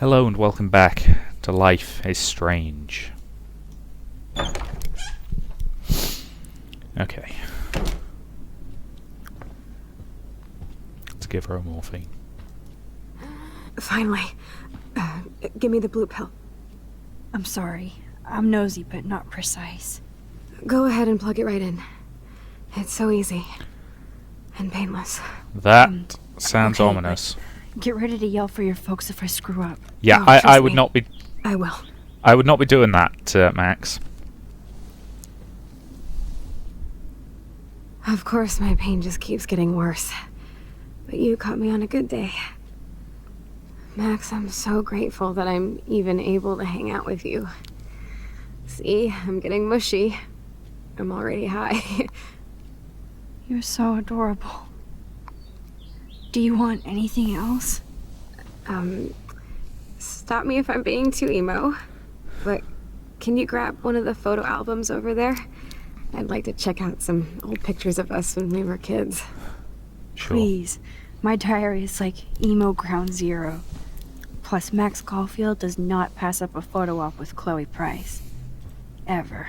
Hello and welcome back to Life is Strange. Okay. Let's give her a morphine. Finally. Give me the blue pill. I'm sorry. I'm nosy, but not precise. Go ahead and plug it right in. It's so easy. And painless. That sounds okay, ominous. Get ready to yell for your folks if I screw up. Yeah, No, I trust would me. not be... I will. I would not be doing that, Max. Of course, my pain just keeps getting worse. But you caught me on a good day. Max, I'm so grateful that I'm even able to hang out with you. See, I'm getting mushy. I'm already high. You're so adorable. Do you want anything else? Stop me if I'm being too emo. But can you grab one of the photo albums over there? I'd like to check out some old pictures of us when we were kids. Sure. Please. My diary is like emo ground zero. Plus, Max Caulfield does not pass up a photo op with Chloe Price. Ever.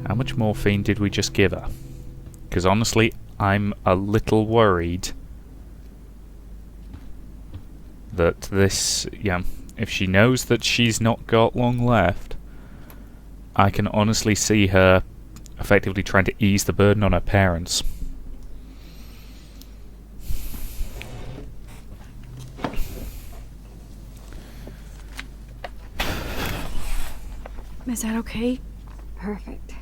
How much morphine did we just give her? Because honestly, I'm a little worried that this, if she knows that she's not got long left, I can honestly see her effectively trying to ease the burden on her parents. Is that okay? Perfect.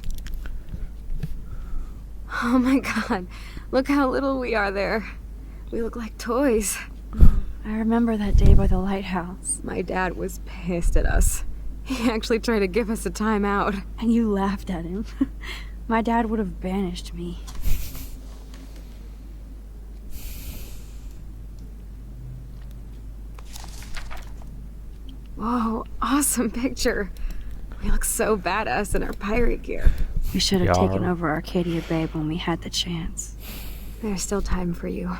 Oh my god, look how little we are there. We look like toys. I remember that day by the lighthouse. My dad was pissed at us. He actually tried to give us a timeout. And you laughed at him. My dad would have banished me. Whoa, awesome picture. We look so badass in our pirate gear. We should have taken Yar. over Arcadia Bay when we had the chance. There's still time for you.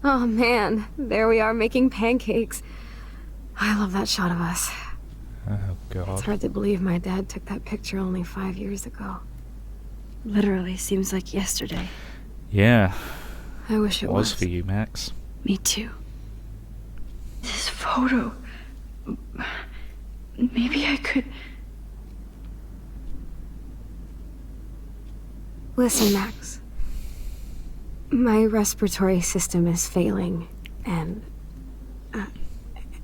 Oh man, there we are making pancakes. I love that shot of us. Oh It's god. hard to believe my dad took that picture only 5 years ago. Literally seems like yesterday. Yeah, I wish it was was. for you, Max. Me too. This photo... Maybe I could... Listen, Max. My respiratory system is failing, and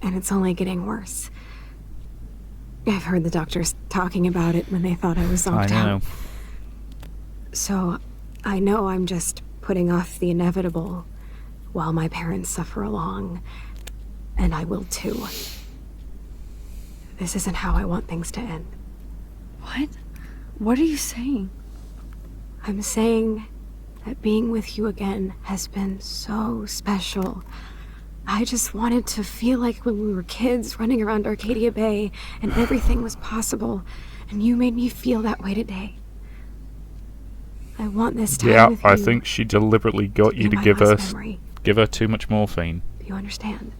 it's only getting worse. I've heard the doctors talking about it when they thought I was I zonked know. out. So, I know I'm just putting off the inevitable while my parents suffer along, and I will too. This isn't how I want things to end. What? What are you saying? I'm saying that being with you again has been so special. I just wanted to feel like when we were kids running around Arcadia Bay and everything was possible, and you made me feel that way today. I want this time Yeah, with I you think she deliberately got you be to my give last memory. her too much morphine. Do you understand?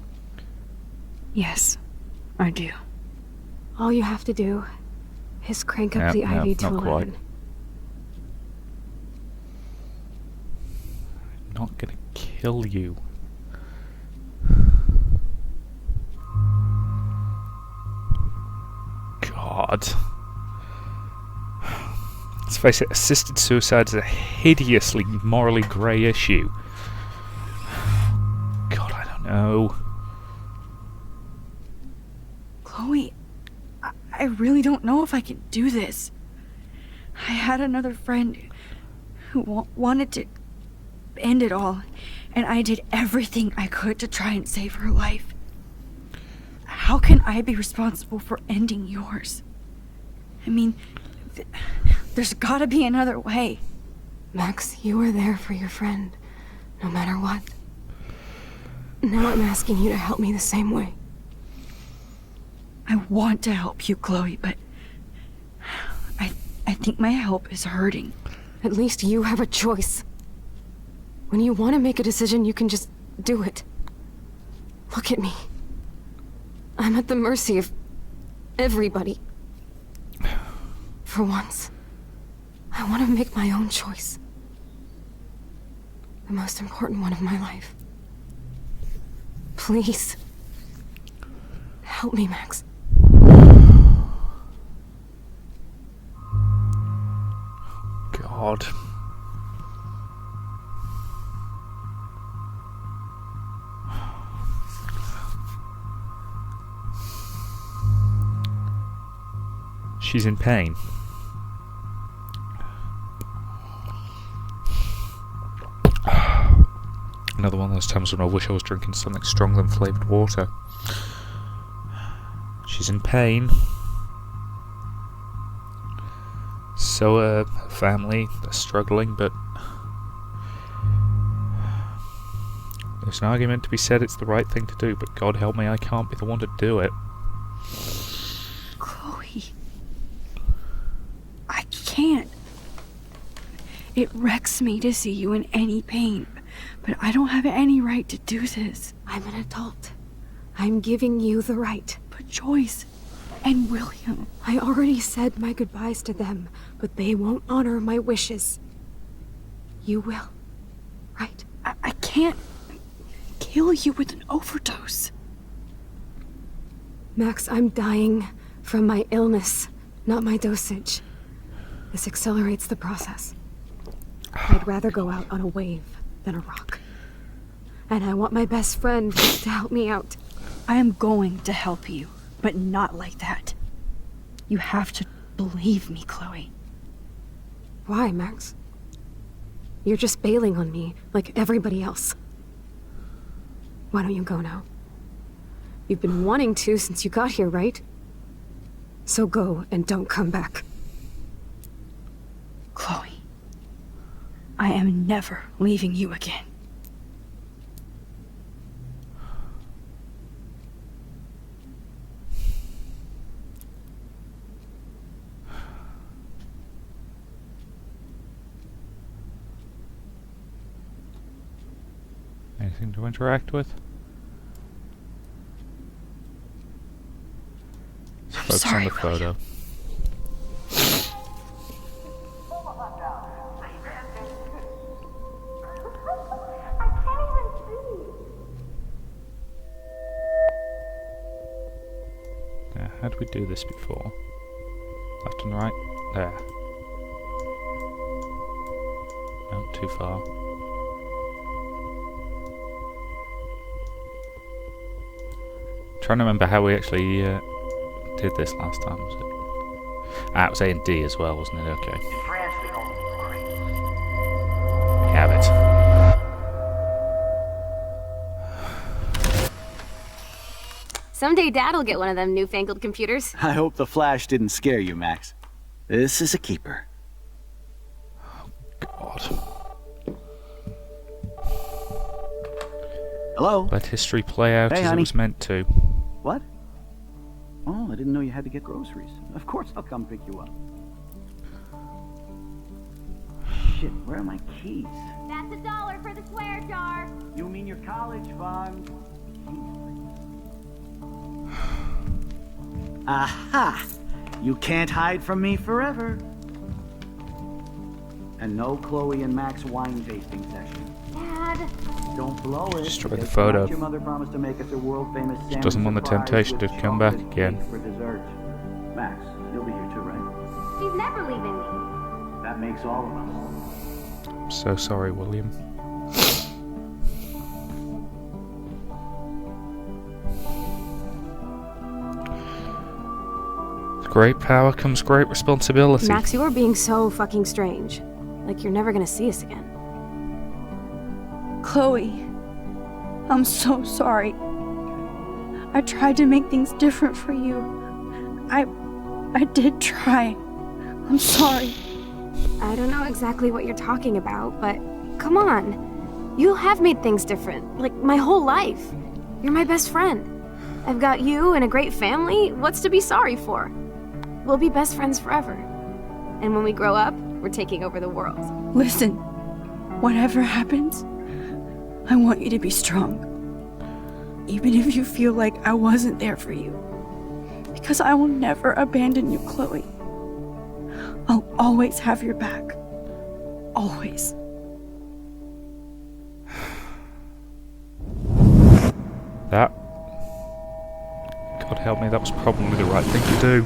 Yes, I do. All you have to do is crank up the No, IV to not quite. 11. Not gonna kill you. God. Let's face it, assisted suicide is a hideously morally grey issue. God, I don't know. Chloe, I really don't know if I can do this. I had another friend who wanted to end it all, and I did everything I could to try and save her life. How can I be responsible for ending yours? I mean, there's gotta be another way. Max, you were there for your friend, no matter what. Now I'm asking you to help me the same way. I want to help you, Chloe, but I think my help is hurting. At least you have a choice. When you want to make a decision, you can just do it. Look at me. I'm at the mercy of everybody. For once, I want to make my own choice. The most important one of my life. Please. Help me, Max. God. She's in pain. Another one of those times when I wish I was drinking something stronger than flavoured water. She's in pain. So her family, they're struggling, but there's an argument to be said it's the right thing to do, but God help me, I can't be the one to do it. Chloe. I can't. It wrecks me to see you in any pain, but I don't have any right to do this. I'm an adult. I'm giving you the right. But Joyce and William... I already said my goodbyes to them, but they won't honor my wishes. You will, right? I can't kill you with an overdose. Max, I'm dying from my illness, not my dosage. This accelerates the process. I'd rather go out on a wave than a rock. And I want my best friend to help me out. I am going to help you, but not like that. You have to believe me, Chloe. Why, Max? You're just bailing on me like everybody else. Why don't you go now? You've been wanting to since you got here, right? So go and don't come back. Chloe, I am never leaving you again. Anything to interact with? Focus on the photo. Yeah, how did we do this before? Left and right? There. No, too far. Trying to remember how we actually did this last time, was it? Ah, it was A and D as well, wasn't it? Okay. We have it. Someday Dad'll get one of them newfangled computers. I hope the flash didn't scare you, Max. This is a keeper. God. Hello? Let history play out Hey, as honey. it was meant to. What? Oh, I didn't know you had to get groceries. Of course I'll come pick you up. Shit, where are my keys? That's $1 for the swear jar. You mean your college fund? Aha! You can't hide from me forever. And no Chloe and Max wine tasting session. Dad. Don't blow it. Destroy the because photo. Your mother promised to make us a world-famous She doesn't want the temptation to come back again. For dessert. Max, you'll be here too, right? She's never leaving me. That makes all of us. I'm so sorry, William. With great power comes great responsibility. Max, you are being so fucking strange. Like you're never gonna see us again. Chloe, I'm so sorry. I tried to make things different for you. I did try. I'm sorry. I don't know exactly what you're talking about, but come on. You have made things different, like my whole life. You're my best friend. I've got you and a great family. What's to be sorry for? We'll be best friends forever. And when we grow up, we're taking over the world. Listen, whatever happens, I want you to be strong. Even if you feel like I wasn't there for you. Because I will never abandon you, Chloe. I'll always have your back. Always. That... God help me, that was probably the right thing to do.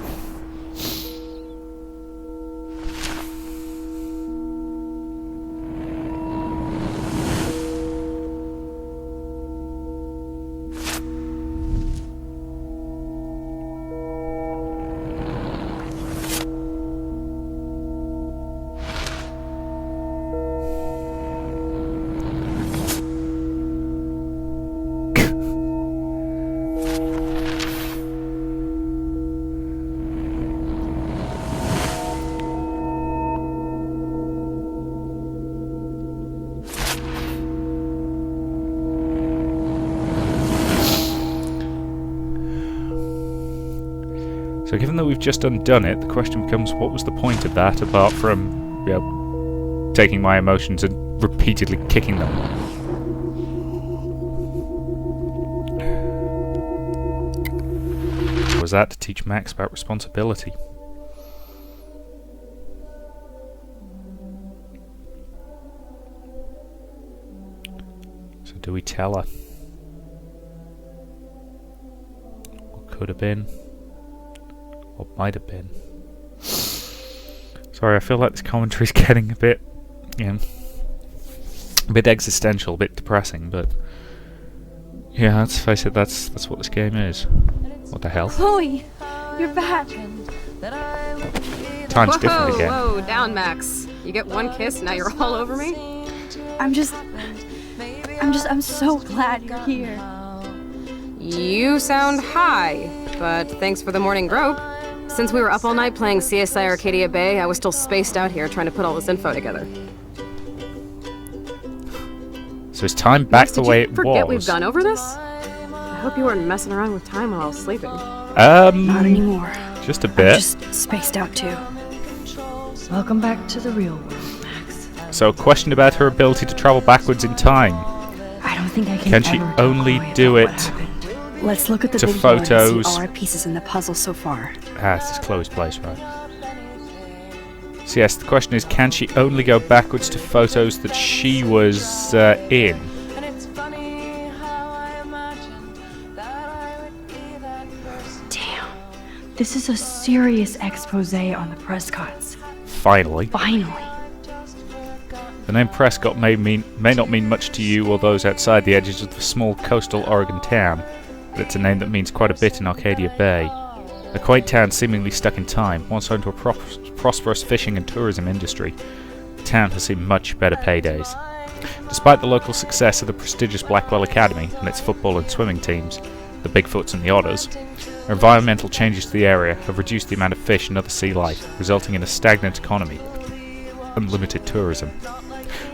So given that we've just undone it, the question becomes, what was the point of that, apart from, you know, taking my emotions and repeatedly kicking them? Was that to teach Max about responsibility? So do we tell her? What could have been? What might have been? Sorry, I feel like this commentary's getting a bit, you know, a bit existential, a bit depressing, but yeah, let's face it, that's what this game is. What the hell? Chloe, you're back. Time's different again. Whoa, down, Max. You get one kiss, now you're all over me? I'm so glad you're here. You sound high, but thanks for the morning grope. Since we were up all night playing CSI Arcadia Bay, I was still spaced out here trying to put all this info together. So is time back the way it was? Forget we've gone over this? I hope you weren't messing around with time while I was sleeping. Not anymore. Just a bit. I'm just spaced out too. Welcome back to the real world, Max. So a question about her ability to travel backwards in time. I don't think I can. Can she ever tell only Chloe do about it what happened. Let's look at the to video photos? and see all our pieces in the puzzle so far. Ah, this is Chloe's place, right? So yes, the question is, can she only go backwards to photos that she was in? Damn. This is a serious expose on the Prescotts. Finally. Finally. The name Prescott may not mean much to you or those outside the edges of the small coastal Oregon town, but it's a name that means quite a bit in Arcadia Bay. A quaint town seemingly stuck in time, once home to a prosperous fishing and tourism industry. The town has seen much better paydays. Despite the local success of the prestigious Blackwell Academy and its football and swimming teams, the Bigfoots and the Otters, environmental changes to the area have reduced the amount of fish and other sea life, resulting in a stagnant economy and limited tourism.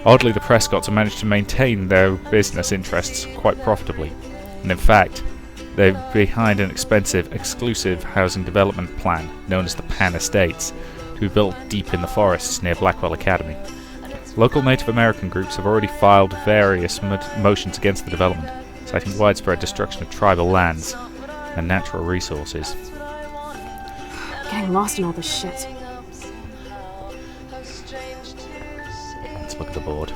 Oddly, the Prescotts have managed to maintain their business interests quite profitably, and in fact, they're behind an expensive, exclusive housing development plan known as the Pan Estates, to be built deep in the forests near Blackwell Academy. Local Native American groups have already filed various motions against the development, citing widespread destruction of tribal lands and natural resources. Getting lost in all this shit. Let's look at the board.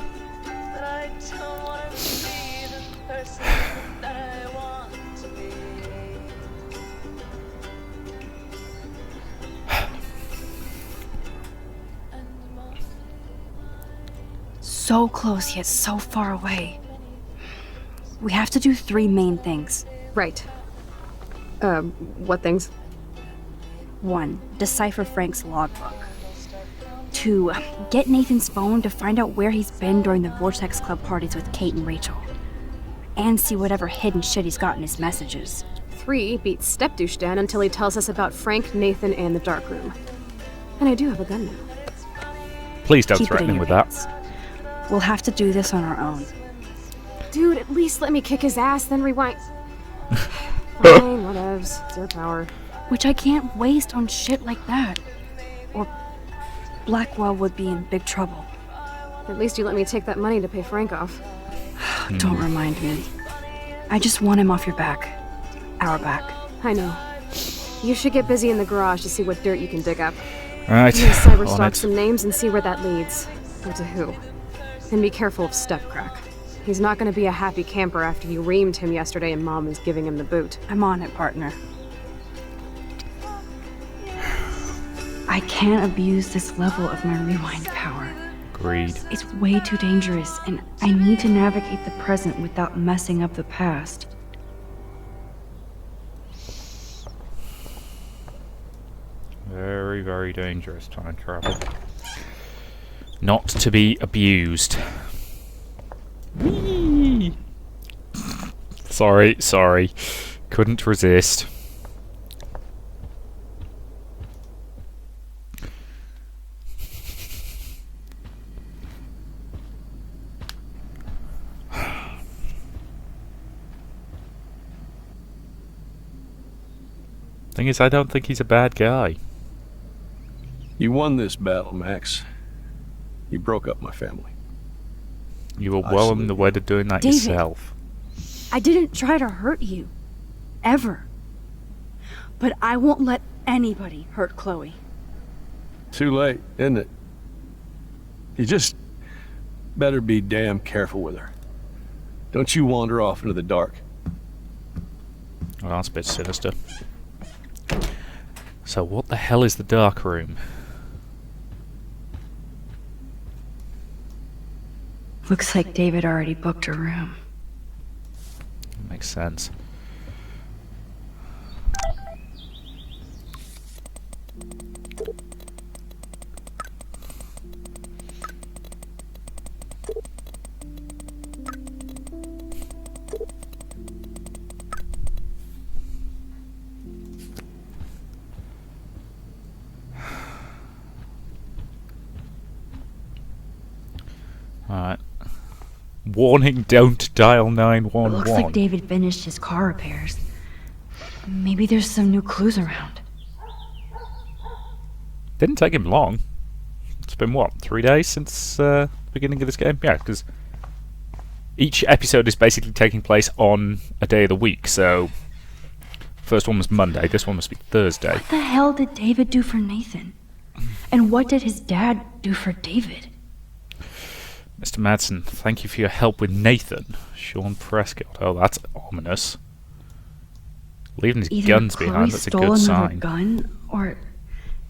So close yet so far away. We have to do 3 main things. Right. What things? 1. Decipher Frank's logbook. 2. Get Nathan's phone to find out where he's been during the Vortex Club parties with Kate and Rachel. And see whatever hidden shit he's got in his messages. 3. Beat Stepdouche down until he tells us about Frank, Nathan, and the dark room. And I do have a gun now. Please don't Keep it threaten in him your with that. pants. We'll have to do this on our own. Dude, at least let me kick his ass, then rewind. Fine, cares? It's your power. Which I can't waste on shit like that. Or Blackwell would be in big trouble. At least you let me take that money to pay Frank off. Don't remind me. I just want him off your back. Our back. I know. You should get busy in the garage to see what dirt you can dig up. Right. I'm gonna on cyberstalk it. some names and see where that leads. Or to who. And be careful of Stepcrack. He's not gonna be a happy camper after you reamed him yesterday and Mom is giving him the boot. I'm on it, partner. I can't abuse this level of my rewind power. Agreed. It's way too dangerous, and I need to navigate the present without messing up the past. Very, very dangerous time travel. Not to be abused. Whee! Sorry. Couldn't resist. Thing is, I don't think he's a bad guy. You won this battle, Max. You broke up my family. You were I well on salute the you. way to doing that David. yourself. I didn't try to hurt you. Ever. But I won't let anybody hurt Chloe. Too late, isn't it? You just better be damn careful with her. Don't you wander off into the dark. Well, that's a bit sinister. So what the hell is the dark room? Looks like David already booked a room. Makes sense. Alright. Warning, don't dial It 911. looks like David finished his car repairs. Maybe there's some new clues around. Didn't take him long. It's been, what, 3 days since the beginning of this game? Yeah, because each episode is basically taking place on a day of the week, so... First one was Monday, this one must be Thursday. What the hell did David do for Nathan? And what did his dad do for David? Mr. Madsen, thank you for your help with Nathan. Sean Prescott. Oh, that's ominous. Leaving his Either guns Chloe behind, that's a stole good another sign. gun, or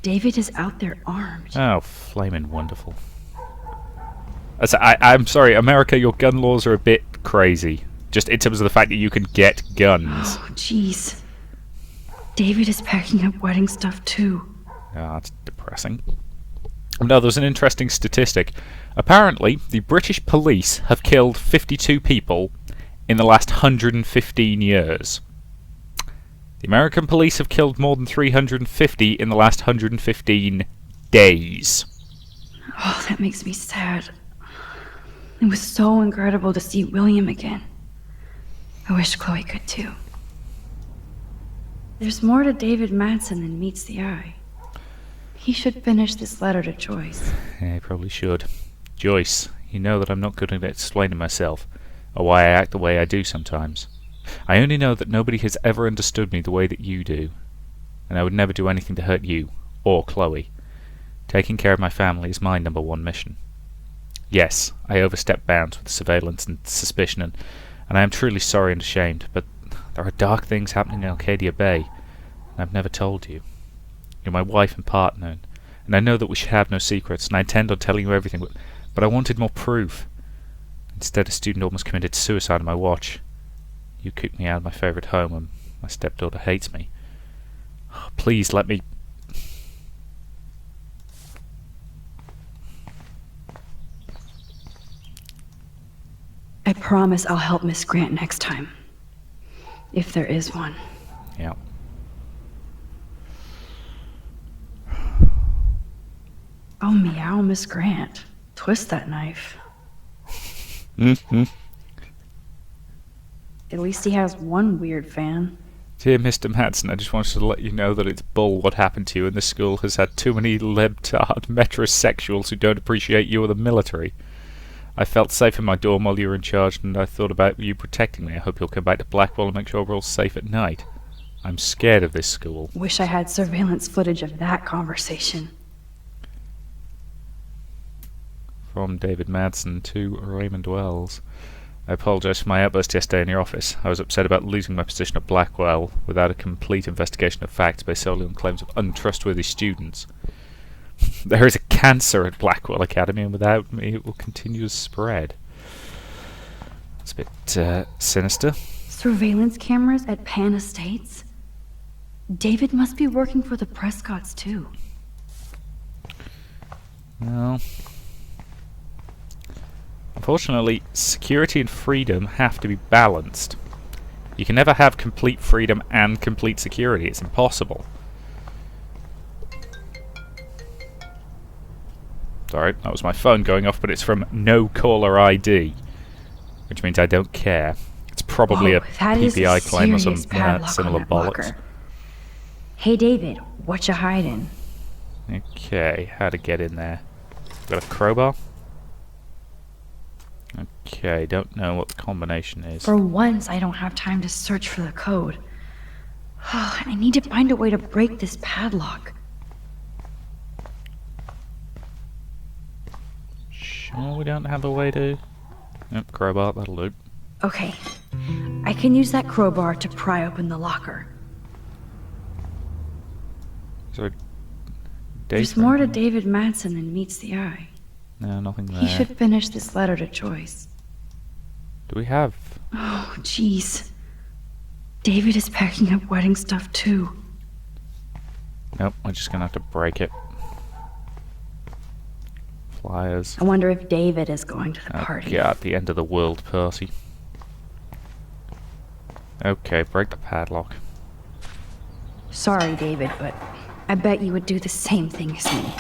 David is out there armed. Oh, flaming wonderful. I'm sorry, America, your gun laws are a bit crazy. Just in terms of the fact that you can get guns. Oh, jeez. David is packing up wedding stuff too. Oh, that's depressing. No, there's an interesting statistic. Apparently, the British police have killed 52 people in the last 115 years. The American police have killed more than 350 in the last 115 days. Oh, that makes me sad. It was so incredible to see William again. I wish Chloe could too. There's more to David Madsen than meets the eye. He should finish this letter to Joyce. Yeah, he probably should. Joyce, you know that I'm not good at explaining myself, or why I act the way I do sometimes. I only know that nobody has ever understood me the way that you do, and I would never do anything to hurt you, or Chloe. Taking care of my family is my #1 mission. Yes, I overstepped bounds with surveillance and suspicion, and I am truly sorry and ashamed, but there are dark things happening in Arcadia Bay, and I've never told you. You're my wife and partner, and I know that we should have no secrets, and I intend on telling you everything, but I wanted more proof. Instead, a student almost committed suicide on my watch. You kicked me out of my favourite home, and my stepdaughter hates me. Oh, please let me... I promise I'll help Miss Grant next time. If there is one. Yeah. Oh, meow, Miss Grant. Twist that knife. Mm-hmm. At least he has one weird fan. Dear Mr. Madsen, I just wanted to let you know that it's bull what happened to you, and this school has had too many libtard metrosexuals who don't appreciate you or the military. I felt safe in my dorm while you were in charge, and I thought about you protecting me. I hope you'll come back to Blackwell and make sure we're all safe at night. I'm scared of this school. Wish I had surveillance footage of that conversation. From David Madsen to Raymond Wells. I apologise for my outburst yesterday in your office. I was upset about losing my position at Blackwell without a complete investigation of facts based solely on claims of untrustworthy students. There is a cancer at Blackwell Academy, and without me it will continue to spread. It's a bit sinister. Surveillance cameras at Pan Estates? David must be working for the Prescotts too. Well, unfortunately, security and freedom have to be balanced. You can never have complete freedom and complete security. It's impossible. Sorry, that was my phone going off, but it's from No Caller ID, which means I don't care. It's probably a PPI claim or some similar bollocks. Hey David, what you hiding? Okay, how to get in there? Got a crowbar? Okay, don't know what the combination is. For once, I don't have time to search for the code. I need to find a way to break this padlock. Sure we don't have a way to... Yep, crowbar, that'll do. Okay, I can use that crowbar to pry open the locker. Is there a date There's more to David Madsen than meets the eye. No, nothing there. He should finish this letter to Joyce. Do we have... Oh, jeez. David is packing up wedding stuff too. Nope, we're just gonna have to break it. Flyers. I wonder if David is going to the party. Yeah, at the end of the world party. Okay, break the padlock. Sorry, David, but I bet you would do the same thing as me.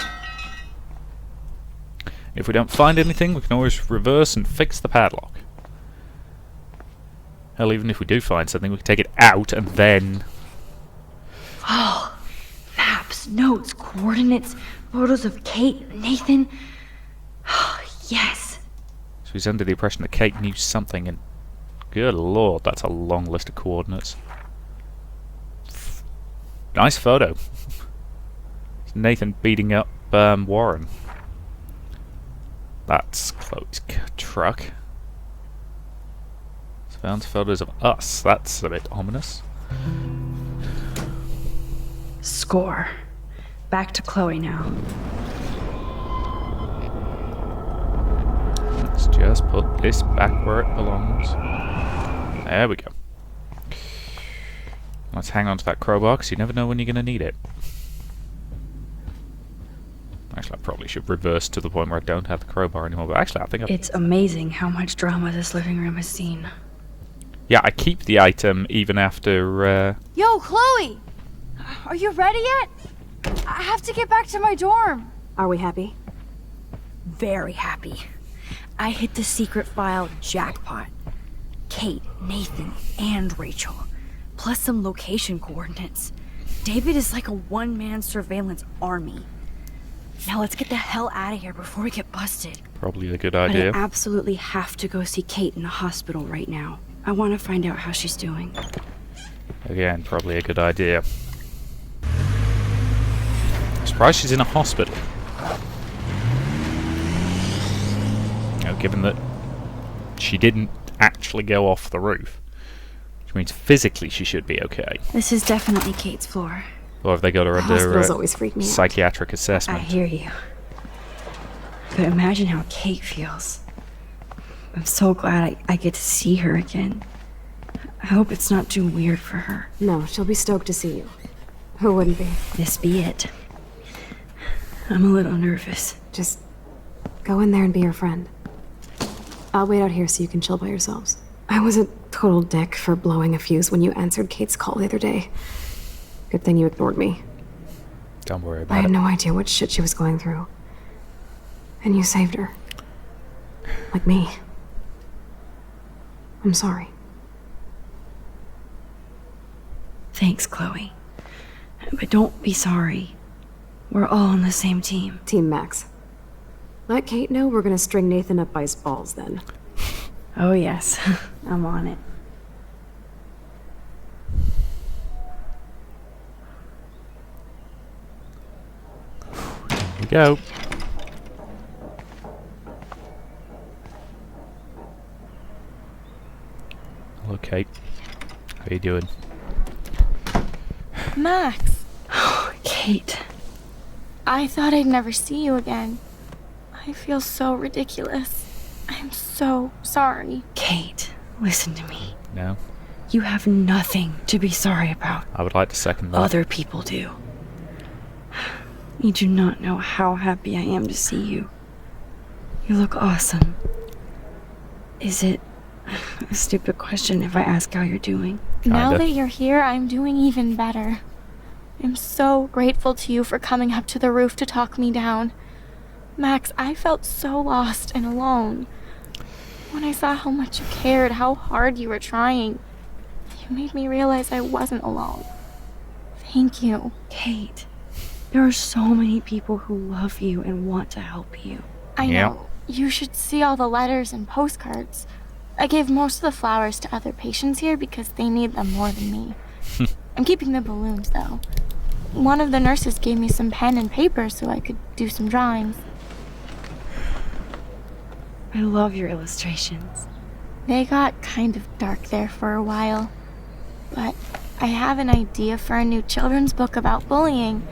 If we don't find anything, we can always reverse and fix the padlock. Hell, even if we do find something, we can take it out and then... Oh, maps, notes, coordinates, photos of Kate, Nathan. Oh, yes. So he's under the impression that Kate knew something, and... Good lord, that's a long list of coordinates. Nice photo. It's Nathan beating up Warren. That's Chloe's truck. It's found photos of us. That's a bit ominous. Score. Back to Chloe now. Let's just put this back where it belongs. There we go. Let's hang on to that crowbar, because you never know when you're going to need it. Actually, I probably should reverse to the point where I don't have the crowbar anymore, but actually I think It's amazing how much drama this living room has seen. Yeah, I keep the item even after, Yo, Chloe! Are you ready yet? I have to get back to my dorm. Are we happy? Very happy. I hit the secret file jackpot. Kate, Nathan, and Rachel. Plus some location coordinates. David is like a one-man surveillance army. Now let's get the hell out of here before we get busted. Probably a good But idea. I absolutely have to go see Kate in the hospital right now. I want to find out how she's doing. Again, probably a good idea. I'm surprised she's in a hospital. You know, given that she didn't actually go off the roof. Which means physically she should be okay. This is definitely Kate's floor. Or have they got her Hospitals under always freak me out. psychiatric I assessment? hear you. But imagine how Kate feels. I'm so glad I get to see her again. I hope it's not too weird for her. No, she'll be stoked to see you. Who wouldn't be? This be it. I'm a little nervous. Just go in there and be your friend. I'll wait out here so you can chill by yourselves. I was a total dick for blowing a fuse when you answered Kate's call the other day. Good thing you ignored me. Don't worry I about had it. no idea what shit she was going through. And you saved her. Like me. I'm sorry. Thanks, Chloe. But don't be sorry. We're all on the same team. Team Max. Let Kate know we're gonna string Nathan up by his balls then. Oh, yes. I'm on it. Here we go. Hello, Kate. How you doing? Max, Kate. I thought I'd never see you again. I feel so ridiculous. I'm so sorry. Kate, listen to me. No? You have nothing to be sorry about. I would like to second that. Other people do. You do not know how happy I am to see you. You look awesome. Is it a stupid question if I ask how you're doing? Now Kinda. that you're here, I'm doing even better. I'm so grateful to you for coming up to the roof to talk me down. Max, I felt so lost and alone. When I saw how much you cared, how hard you were trying, you made me realize I wasn't alone. Thank you. Kate, there are so many people who love you and want to help you. I Yeah. know. You should see all the letters and postcards. I gave most of the flowers to other patients here because they need them more than me. I'm keeping the balloons, though. One of the nurses gave me some pen and paper so I could do some drawings. I love your illustrations. They got kind of dark there for a while. But I have an idea for a new children's book about bullying.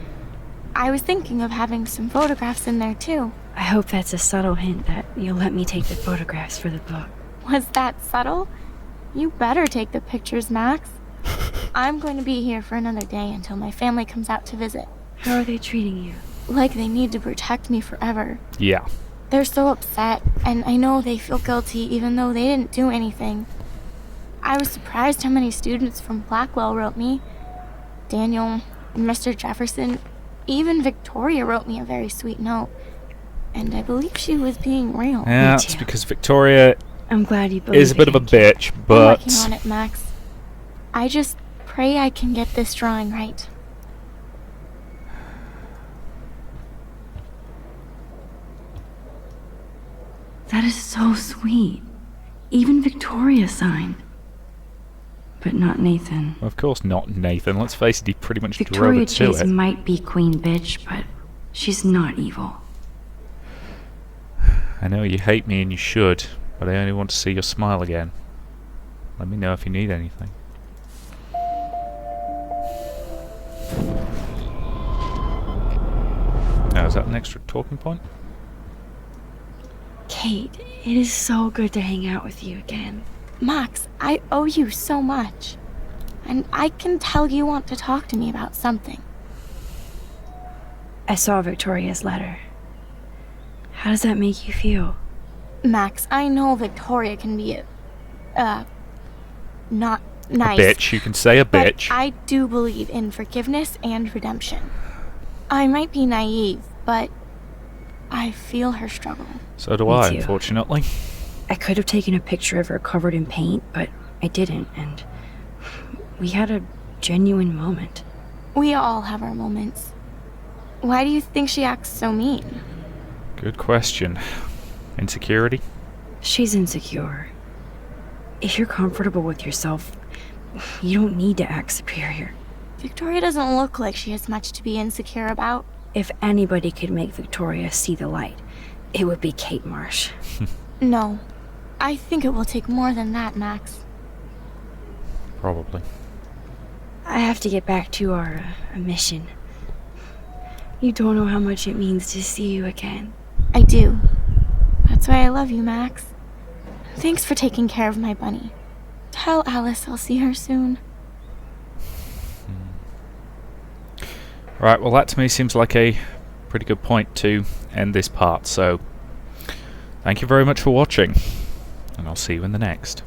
I was thinking of having some photographs in there, too. I hope that's a subtle hint that you'll let me take the photographs for the book. Was that subtle? You better take the pictures, Max. I'm going to be here for another day until my family comes out to visit. How are they treating you? Like they need to protect me forever. Yeah. They're so upset, and I know they feel guilty even though they didn't do anything. I was surprised how many students from Blackwell wrote me. Daniel, Mr. Jefferson, even Victoria wrote me a very sweet note. And I believe she was being real. Yeah, too. it's because Victoria I'm glad you believe is a bit of a it, Kate. bitch, I'm but working on it, Max. I just pray I can get this drawing right. That is so sweet. Even Victoria signed. But not Nathan. of course not Nathan. Let's face it, he pretty much drove Victoria it to Chase it. might be queen bitch, but she's not evil. I know you hate me and you should, but I only want to see your smile again. Let me know if you need anything. Now, is that an extra talking point? Kate, it is so good to hang out with you again. Max, I owe you so much. And I can tell you want to talk to me about something. I saw Victoria's letter. How does that make you feel? Max, I know Victoria can be not nice. A bitch. You can say a But bitch. I do believe in forgiveness and redemption. I might be naive, but I feel her struggle. So do Me I, too. unfortunately. I could have taken a picture of her covered in paint, but I didn't, and we had a genuine moment. We all have our moments. Why do you think she acts so mean? Good question. Insecurity? She's insecure. If you're comfortable with yourself, you don't need to act superior. Victoria doesn't look like she has much to be insecure about. If anybody could make Victoria see the light, it would be Kate Marsh. No. I think it will take more than that, Max. Probably. I have to get back to our mission. You don't know how much it means to see you again. I do. That's why I love you, Max. Thanks for taking care of my bunny. Tell Alice I'll see her soon. Right, well that to me seems like a pretty good point to end this part, so thank you very much for watching, and I'll see you in the next.